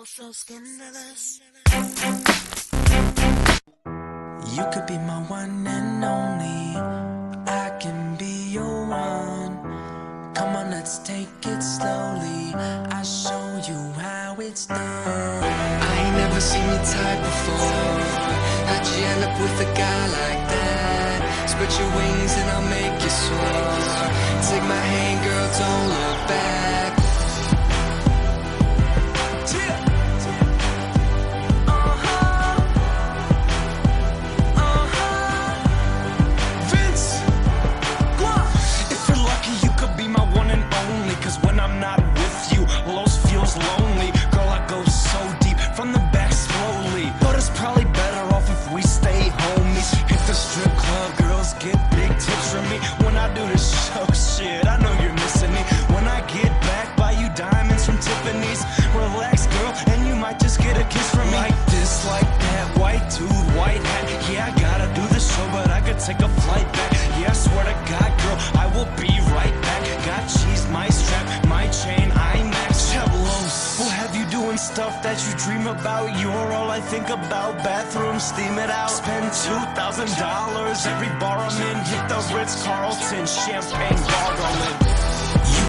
Oh, so scandalous. You could be my one and only. I can be your one. Come on, let's take it slowly. I'll show you how it's done. I ain't never seen your type before. How'd you end up with a guy like that? Spread your wings and I'll make you soar. Take my hand, girl, don't look back. Lonely, girl, I go so deep from the back slowly. But it's probably better off if we stay homies. Hit the strip club, girls get big tips from me. When I do this show, shit, I know you're missing me. When I get back, buy you diamonds from Tiffany's. Relax, girl, and you might just get a kiss from me. Like this, like that, white dude, white hat. Yeah, I gotta do the show, but I could take a flight back. Yeah, I swear to God, girl, I will be right back. Got cheese, my strap, my chain, IMAX. We'll have you doing stuff that you dream about. You're all I think about. Bathroom, steam it out. Spend $2,000 every bar I'm in. Hit the Ritz-Carlton, champagne gargling.